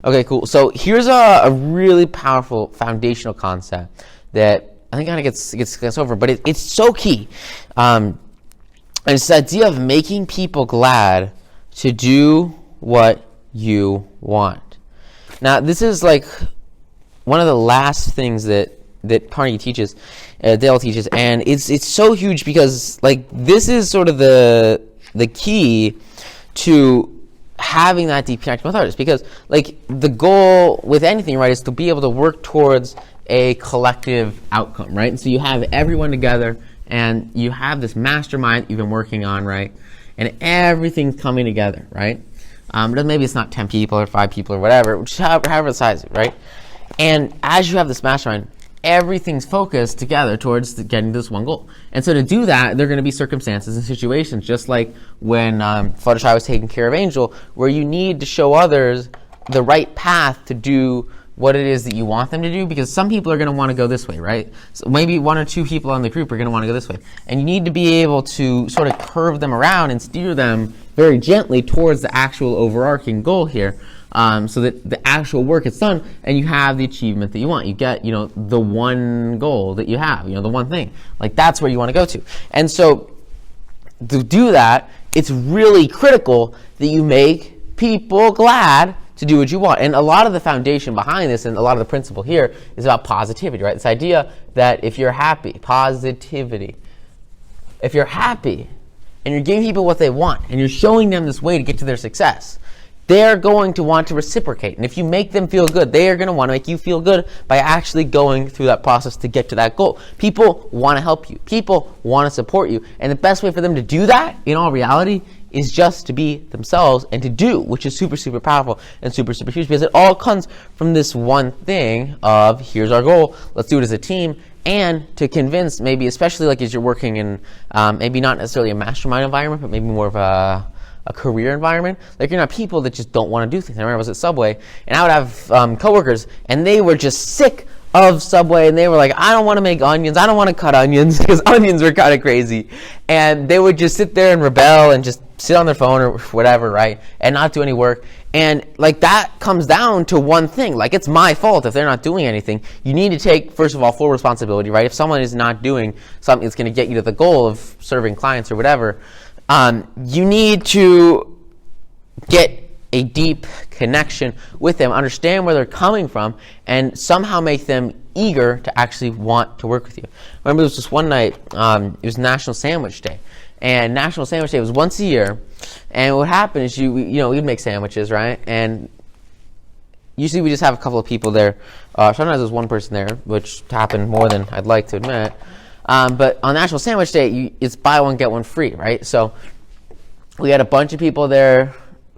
Okay, cool. So here's a really powerful foundational concept that I think kind of gets over, but it's so key. And it's the idea of making people glad to do what you want. Now, this is like one of the last things that Carnegie teaches, Dale teaches, and it's so huge because like this is sort of the key to having that deep connection with others, because like the goal with anything, right, is to be able to work towards a collective outcome, right? And so you have everyone together and you have this mastermind you've been working on, right? And everything's coming together, right? Maybe it's not 10 people or 5 people or whatever, however the size, right? And as you have this mastermind, everything's focused together towards getting this one goal. And so to do that, there are going to be circumstances and situations, just like when Fluttershy was taking care of Angel, where you need to show others the right path to do what it is that you want them to do, because some people are going to want to go this way, right? So maybe 1 or 2 people on the group are going to want to go this way. And you need to be able to sort of curve them around and steer them very gently towards the actual overarching goal here, so that the actual work is done and you have the achievement that you want. You get, the one goal that you have, the one thing. Like, that's where you want to go to. And so to do that, it's really critical that you make people glad to do what you want. And a lot of the foundation behind this and a lot of the principle here is about positivity, right? This idea that if you're happy, positivity. If you're happy and you're giving people what they want and you're showing them this way to get to their success, they're going to want to reciprocate. And if you make them feel good, they are going to want to make you feel good by actually going through that process to get to that goal. People want to help you. People want to support you. And the best way for them to do that, in all reality, is just to be themselves and to do, which is super, super powerful and super, super huge, because it all comes from this one thing of, here's our goal, let's do it as a team, and to convince, maybe especially like as you're working in maybe not necessarily a mastermind environment, but maybe more of a career environment. Like, you're not people that just don't want to do things. I remember I was at Subway, and I would have coworkers, and they were just sick of Subway, and they were like, I don't want to make onions, I don't want to cut onions, because onions were kind of crazy. And they would just sit there and rebel and just sit on their phone or whatever, right, and not do any work. And like, that comes down to one thing. Like, it's my fault if they're not doing anything. You need to take, first of all, full responsibility, right? If someone is not doing something that's going to get you to the goal of serving clients or whatever, you need to get a deep connection with them, understand where they're coming from, and somehow make them eager to actually want to work with you. I remember there was this one night, it was National Sandwich Day, and National Sandwich Day was once a year, and what happened is we'd make sandwiches, right? And usually we just have a couple of people there. Sometimes there's one person there, which happened more than I'd like to admit. But on National Sandwich Day, it's buy one, get one free, right? So we had a bunch of people there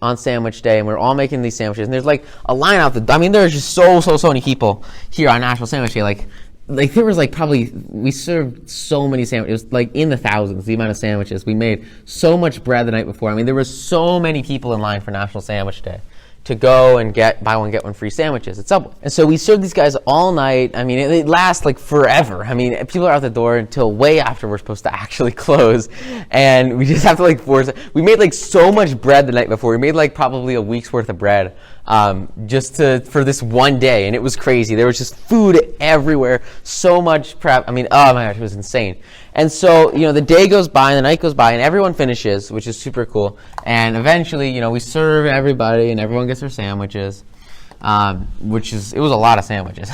on Sandwich Day, and we're all making these sandwiches. And there's like a line out there's just so many people here on National Sandwich Day. Like there was like probably, we served so many sandwiches. It was like in the thousands, the amount of sandwiches. We made so much bread the night before. I mean, there were so many people in line for National Sandwich Day to go and buy one, get one free sandwiches at Subway. And so we served these guys all night. I mean, it lasts like forever. I mean, people are out the door until way after we're supposed to actually close. And we just have to like force it. We made like so much bread the night before. We made like probably a week's worth of bread for this one day. And it was crazy. There was just food everywhere. So much prep. I mean, oh my gosh, it was insane. And so, the day goes by and the night goes by and everyone finishes, which is super cool. And eventually, we serve everybody and everyone gets their sandwiches, it was a lot of sandwiches.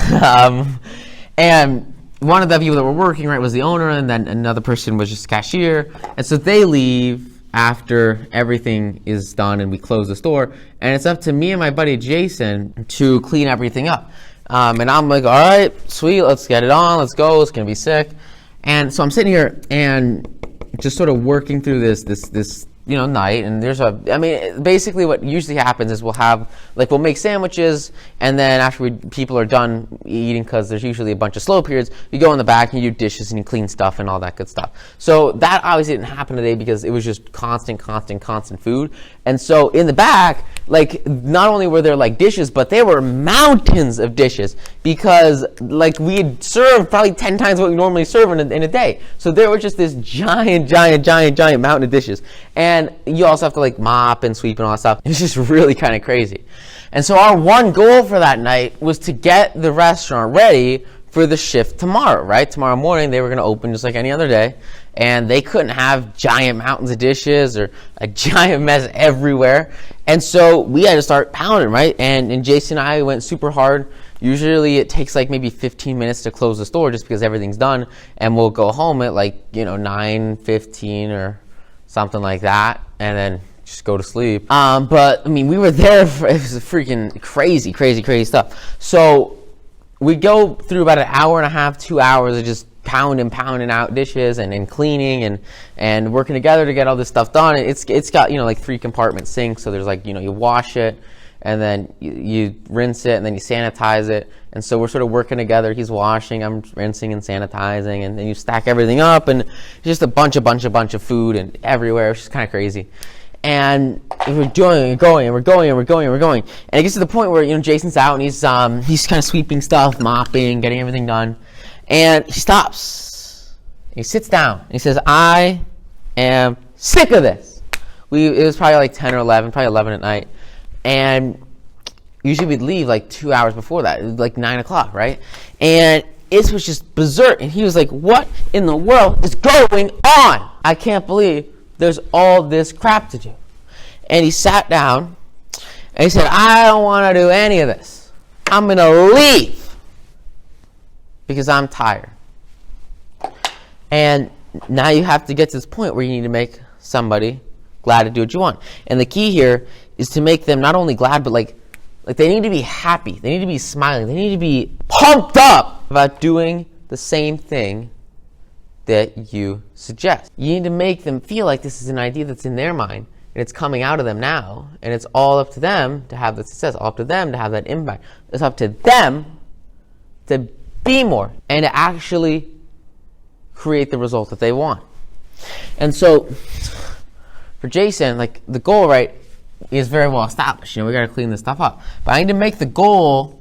And one of the people that were working, right, was the owner, and then another person was just cashier. And so they leave after everything is done and we close the store. And it's up to me and my buddy Jason to clean everything up. And I'm like, all right, sweet, let's get it on, let's go, it's going to be sick. And so I'm sitting here and just sort of working through this night, and basically what usually happens is we'll make sandwiches, and then after people are done eating, because there's usually a bunch of slow periods, you go in the back and you do dishes and you clean stuff and all that good stuff. So that obviously didn't happen today because it was just constant food. And so in the back, like, not only were there like dishes, but there were mountains of dishes, because like we had served probably 10 times what we normally serve in a day. So there was just this giant mountain of dishes. And you also have to like mop and sweep and all that stuff. It's just really kind of crazy. And so our one goal for that night was to get the restaurant ready for the shift tomorrow, right? Tomorrow morning they were going to open just like any other day, and they couldn't have giant mountains of dishes or a giant mess everywhere. And so we had to start pounding, right? And Jason and I went super hard. Usually it takes like maybe 15 minutes to close the store just because everything's done, and we'll go home at like, 9:15 or something like that, and then just go to sleep. But I mean, we were there for, it was freaking crazy stuff. So we go through about an hour and a half, 2 hours of just pounding out dishes and cleaning and working together to get all this stuff done. It's got, like 3 compartment sinks. So there's like, you wash it, and then you rinse it, and then you sanitize it. And so we're sort of working together. He's washing, I'm rinsing and sanitizing, and then you stack everything up, and just a bunch of food and everywhere. It's just kind of crazy. And we're going. And it gets to the point where, Jason's out, and he's kind of sweeping stuff, mopping, getting everything done. And he stops. He sits down. And he says, I am sick of this. It was probably like 10 or 11, probably 11 at night. And usually we'd leave like 2 hours before that. It was like 9 o'clock, right? And it was just berserk. And he was like, what in the world is going on? I can't believe there's all this crap to do. And he sat down and he said, I don't want to do any of this. I'm going to leave because I'm tired. And now you have to get to this point where you need to make somebody glad to do what you want. And the key here is to make them not only glad, but like they need to be happy. They need to be smiling. They need to be pumped up about doing the same thing that you suggest. You need to make them feel like this is an idea that's in their mind, and it's coming out of them now, and it's all up to them to have the success, all up to them to have that impact. It's up to them to be more and to actually create the result that they want. And so for Jason, like, the goal, right, is very well established. We got to clean this stuff up. But I need to make the goal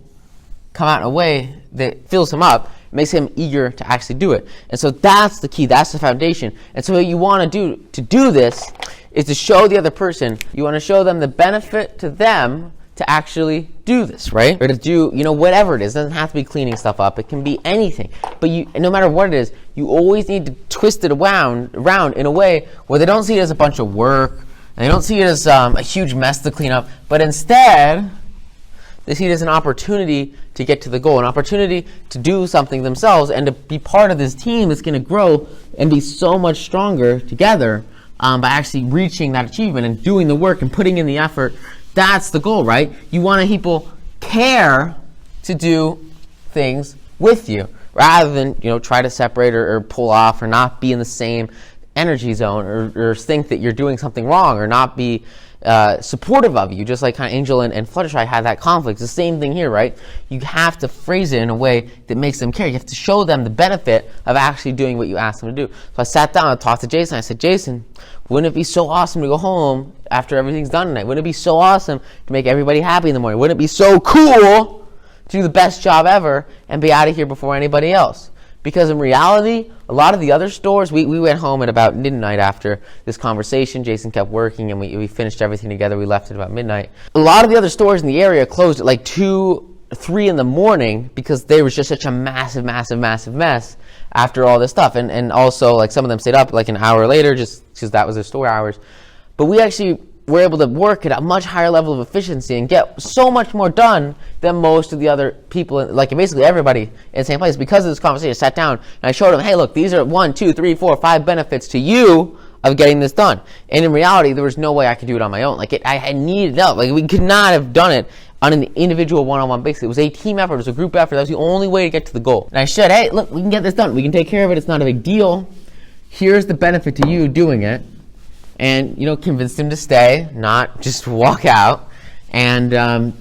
come out in a way that fills him up, makes him eager to actually do it. And so that's the key. That's the foundation. And so what you want to do this is to show the other person. You want to show them the benefit to them to actually do this, right? Or to do, whatever it is. It doesn't have to be cleaning stuff up. It can be anything. But no matter what it is, you always need to twist it around in a way where they don't see it as a bunch of work, and they don't see it as a huge mess to clean up, but instead they see it as an opportunity to get to the goal, an opportunity to do something themselves and to be part of this team that's going to grow and be so much stronger together by actually reaching that achievement and doing the work and putting in the effort. That's the goal, right? You want people care to do things with you rather than, try to separate or pull off or not be in the same energy zone or think that you're doing something wrong or not be supportive of you, just like kind of Angel and Fluttershy had that conflict. It's the same thing here, right? You have to phrase it in a way that makes them care. You have to show them the benefit of actually doing what you asked them to do. So I sat down and talked to Jason. I said, Jason, wouldn't it be so awesome to go home after everything's done tonight? Wouldn't it be so awesome to make everybody happy in the morning? Wouldn't it be so cool to do the best job ever and be out of here before anybody else? Because in reality, a lot of the other stores, we went home at about midnight after this conversation. Jason kept working, and we finished everything together. We left at about midnight. A lot of the other stores in the area closed at like 2, 3 in the morning because there was just such a massive mess after all this stuff. And also, like, some of them stayed up like an hour later just because that was their store hours. But we actually were able to work at a much higher level of efficiency and get so much more done than most of the other people, like basically everybody in the same place. Because of this conversation, I sat down and I showed them, hey, look, these are 1, 2, 3, 4, 5 benefits to you of getting this done. And in reality, there was no way I could do it on my own. Like, I had needed help. Like, we could not have done it on an individual one-on-one basis. It was a team effort. It was a group effort. That was the only way to get to the goal. And I said, hey, look, we can get this done. We can take care of it. It's not a big deal. Here's the benefit to you doing it. And, convince him to stay, not just walk out, and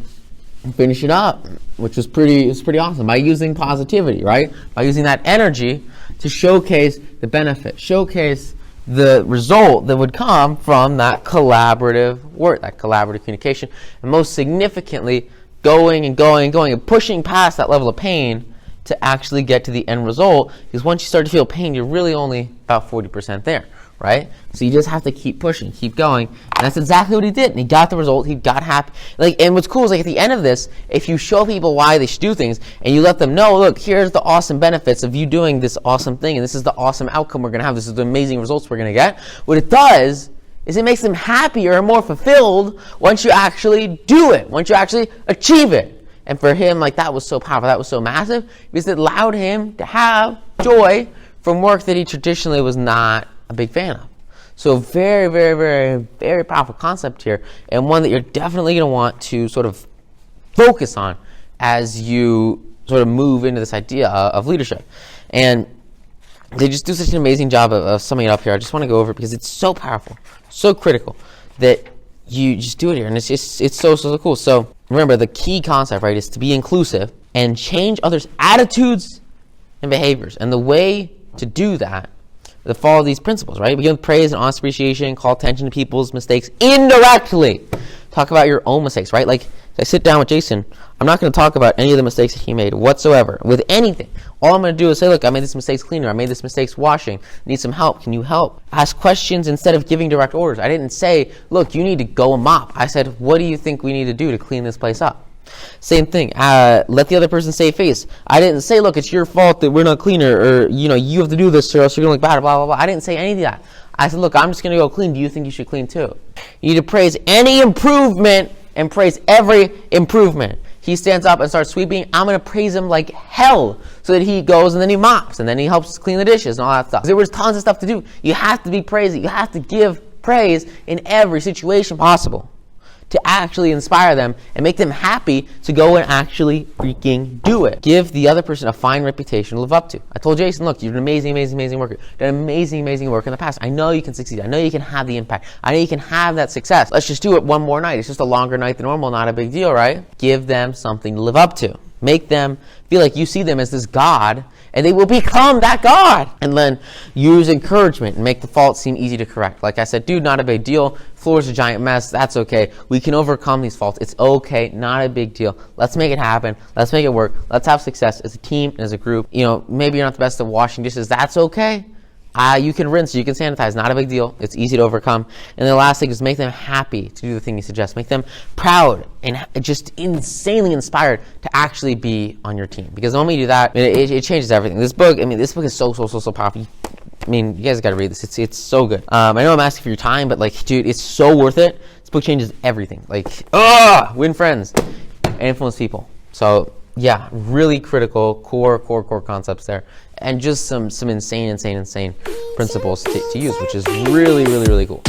finish it up, which was pretty awesome. By using positivity, right? By using that energy to showcase the benefit, showcase the result that would come from that collaborative work, that collaborative communication, and most significantly, going and going and going and pushing past that level of pain to actually get to the end result. Because once you start to feel pain, you're really only about 40% there, right? So you just have to keep pushing, keep going, and that's exactly what he did. And he got the result. He got happy. And what's cool is at the end of this, if you show people why they should do things, and you let them know, look, here's the awesome benefits of you doing this awesome thing, and this is the awesome outcome we're going to have. This is the amazing results we're going to get. What it does is it makes them happier and more fulfilled once you actually do it, once you actually achieve it. And for him, that was so powerful, that was so massive, because it allowed him to have joy from work that he traditionally was not a big fan of. So very, very, very, very powerful concept here, and one that you're definitely going to want to sort of focus on as you sort of move into this idea of leadership. And they just do such an amazing job of summing it up here. I just want to go over it because it's so powerful, so critical, that you just do it here. And it's so cool. So remember, the key concept, right, is to be inclusive and change others' attitudes and behaviors. And the way to do that, to follow these principles, right? Begin with praise and honest appreciation, call attention to people's mistakes indirectly. Talk about your own mistakes, right? If I sit down with Jason, I'm not going to talk about any of the mistakes that he made whatsoever, with anything. All I'm going to do is say, look, I made this mistake cleaner, I made this mistake washing, need some help, can you help? Ask questions instead of giving direct orders. I didn't say, look, you need to go and mop. I said, what do you think we need to do to clean this place up? Same thing, let the other person save face. I didn't say, look, it's your fault that we're not cleaner, or, you have to do this or else you're going to look bad, blah, blah, blah. I didn't say any of that. I said, look, I'm just going to go clean. Do you think you should clean too? You need to praise any improvement and praise every improvement. He stands up and starts sweeping. I'm going to praise him like hell so that he goes and then he mops and then he helps clean the dishes and all that stuff. There was tons of stuff to do. You have to be praising. You have to give praise in every situation possible to actually inspire them and make them happy to go and actually freaking do it. Give the other person a fine reputation to live up to. I told Jason, look, you're an amazing, amazing, amazing worker. You've done amazing, amazing work in the past. I know you can succeed. I know you can have the impact. I know you can have that success. Let's just do it one more night. It's just a longer night than normal. Not a big deal, right? Give them something to live up to. Make them feel like you see them as this God, and they will become that God. And then use encouragement and make the fault seem easy to correct. Like I said, dude, not a big deal. Floor's a giant mess. That's okay. We can overcome these faults. It's okay. Not a big deal. Let's make it happen. Let's make it work. Let's have success as a team and as a group. Maybe you're not the best at washing dishes. That's okay. You can rinse, you can sanitize, not a big deal. It's easy to overcome. And the last thing is make them happy to do the thing you suggest. Make them proud and just insanely inspired to actually be on your team. Because the moment you do that, it changes everything. This book is so powerful. You guys got to read this. It's so good. I know I'm asking for your time, but dude, it's so worth it. This book changes everything. Win friends and influence people. So yeah, really critical core concepts there, and just some insane principles to use, which is really cool.